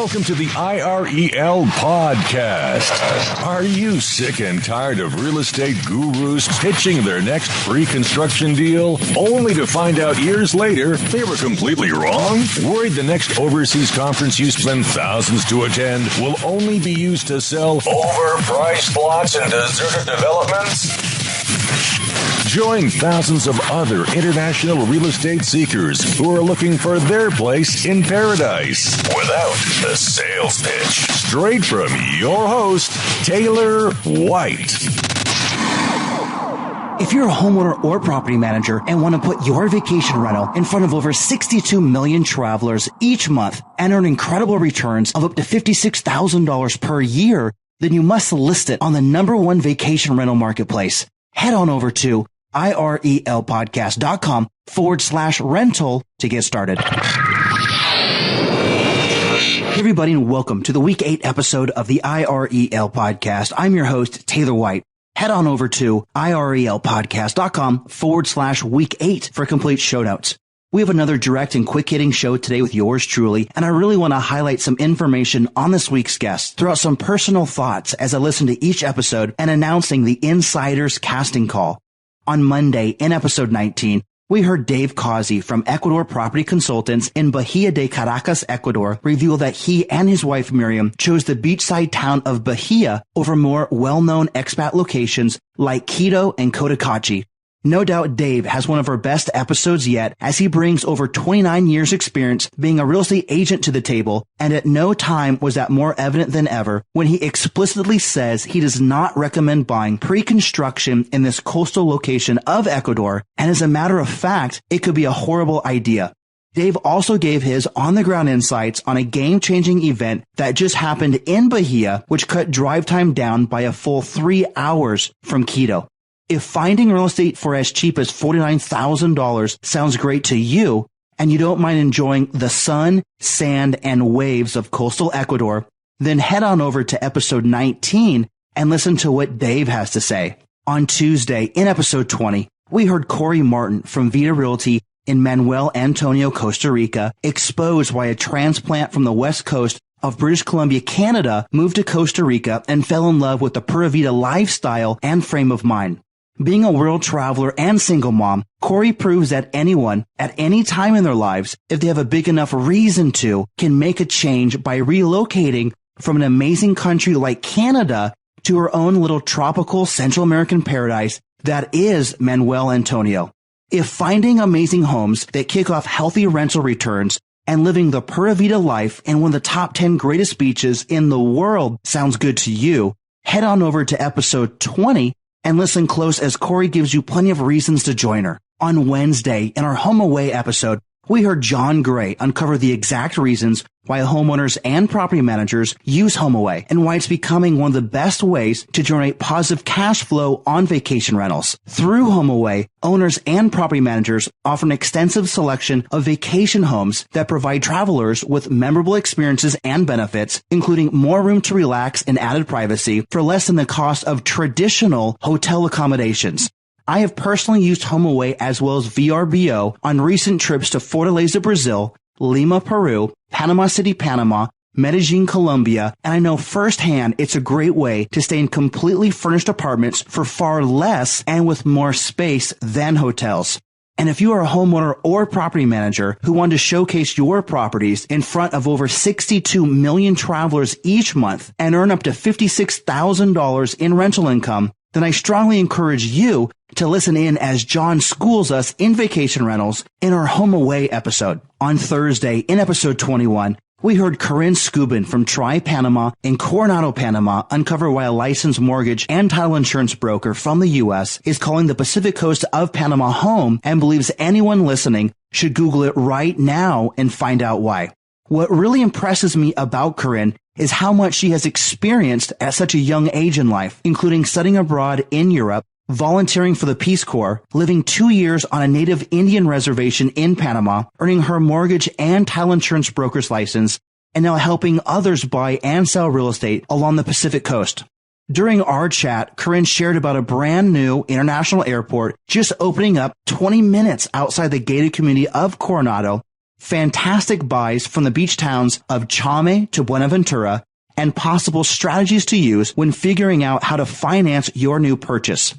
Welcome to the IREL podcast. Are you sick and tired of real estate gurus pitching their next pre-construction deal, only to find out years later they were completely wrong? Worried the next overseas conference you spend thousands to attend will only be used to sell overpriced plots in deserted developments? Join thousands of other international real estate seekers who are looking for their place in paradise without the sales pitch. Straight from your host, Taylor White. If you're a homeowner or property manager and want to put your vacation rental in front of over 62 million travelers each month and earn incredible returns of up to $56,000 per year, then you must list it on the #1 vacation rental marketplace. Head on over to irelpodcast.com/rental to get started. Hey everybody, and welcome to the Week 8 episode of the IREL podcast. I'm your host, Taylor White. Head on over to irelpodcast.com/week 8 for complete show notes. We have another direct and quick hitting show today with yours truly, and I really want to highlight some information on this week's guest, throw out some personal thoughts as I listen to each episode, and announcing the Insider's casting call. On Monday, in episode 19, we heard Dave Causey from Ecuador Property Consultants in Bahia de Caraquez, Ecuador, reveal that he and his wife Miriam chose the beachside town of Bahia over more well-known expat locations like Quito and Cotacachi. No doubt Dave has one of our best episodes yet, as he brings over 29 years experience being a real estate agent to the table, and at no time was that more evident than ever when he explicitly says he does not recommend buying pre-construction in this coastal location of Ecuador, and as a matter of fact, it could be a horrible idea. Dave also gave his on-the-ground insights on a game-changing event that just happened in Bahia, which cut drive time down by a full 3 hours from Quito. If finding real estate for as cheap as $49,000 sounds great to you, and you don't mind enjoying the sun, sand, and waves of coastal Ecuador, then head on over to episode 19 and listen to what Dave has to say. On Tuesday, in episode 20, we heard Cory Martin from Vida Realty in Manuel Antonio, Costa Rica, expose why a transplant from the west coast of British Columbia, Canada, moved to Costa Rica and fell in love with the Pura Vida lifestyle and frame of mind. Being a world traveler and single mom, Cory proves that anyone, at any time in their lives, if they have a big enough reason to, can make a change by relocating from an amazing country like Canada to her own little tropical Central American paradise that is Manuel Antonio. If finding amazing homes that kick off healthy rental returns and living the Pura Vida life in one of the top 10 greatest beaches in the world sounds good to you, head on over to episode 20 and listen close as Cory gives you plenty of reasons to join her. On Wednesday, in our HomeAway episode, we heard Jon Gray uncover the exact reasons why homeowners and property managers use HomeAway and why it's becoming one of the best ways to generate positive cash flow on vacation rentals. Through HomeAway, owners and property managers offer an extensive selection of vacation homes that provide travelers with memorable experiences and benefits, including more room to relax and added privacy for less than the cost of traditional hotel accommodations. I have personally used HomeAway as well as VRBO on recent trips to Fortaleza, Brazil, Lima, Peru, Panama City, Panama, Medellin, Colombia, and I know firsthand it's a great way to stay in completely furnished apartments for far less and with more space than hotels. And if you are a homeowner or property manager who want to showcase your properties in front of over 62 million travelers each month and earn up to $56,000 in rental income, then I strongly encourage you to listen in as Jon schools us in vacation rentals in our HomeAway episode. On Thursday, in episode 21, we heard Corinne Scubin from Tri Panama in Coronado, Panama, uncover why a licensed mortgage and title insurance broker from the U.S. is calling the Pacific coast of Panama home and believes anyone listening should Google it right now and find out why. What really impresses me about Corinne is how much she has experienced at such a young age in life, including studying abroad in Europe, volunteering for the Peace Corps, living 2 years on a native Indian reservation in Panama, earning her mortgage and title insurance broker's license, and now helping others buy and sell real estate along the Pacific coast. During our chat, Corinne shared about a brand new international airport just opening up 20 minutes outside the gated community of Coronado, fantastic buys from the beach towns of Chame to Buenaventura, and possible strategies to use when figuring out how to finance your new purchase.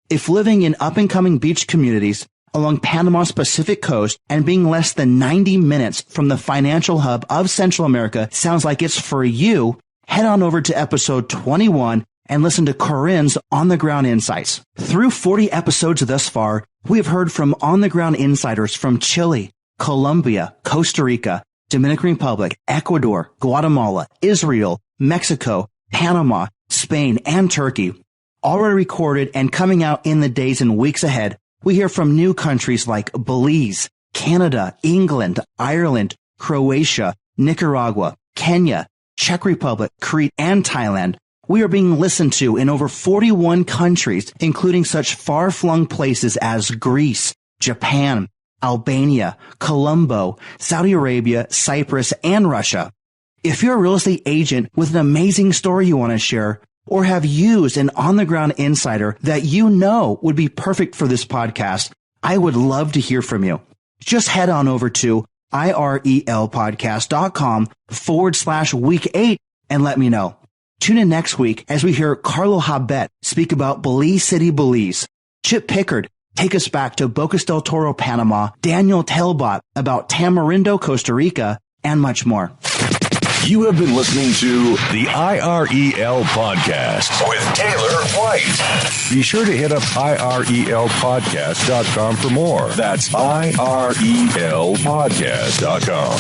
If living in up-and-coming beach communities along Panama's Pacific coast and being less than 90 minutes from the financial hub of Central America sounds like it's for you, head on over to episode 21 and listen to Corinne's on-the-ground insights. Through 40 episodes thus far, we have heard from on-the-ground insiders from Chile, Colombia, Costa Rica, Dominican Republic, Ecuador, Guatemala, Israel, Mexico, Panama, Spain, and Turkey. Already recorded and coming out in the days and weeks ahead, we hear from new countries like Belize, Canada, England, Ireland, Croatia, Nicaragua, Kenya, Czech Republic, Crete, and Thailand. We are being listened to in over 41 countries, including such far-flung places as Greece, Japan, Albania, Colombo, Saudi Arabia, Cyprus, and Russia. If you're a real estate agent with an amazing story you want to share, or have used an on-the-ground insider that you know would be perfect for this podcast, I would love to hear from you. Just head on over to irelpodcast.com/week8 and let me know. Tune in next week as we hear Carlo Habet speak about Belize City, Belize. Chip Pickard take us back to Bocas del Toro, Panama, Daniel Telbot about Tamarindo, Costa Rica, and much more. You have been listening to the IREL Podcast with Taylor White. Be sure to hit up irelpodcast.com for more. That's irelpodcast.com.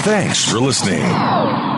Thanks for listening.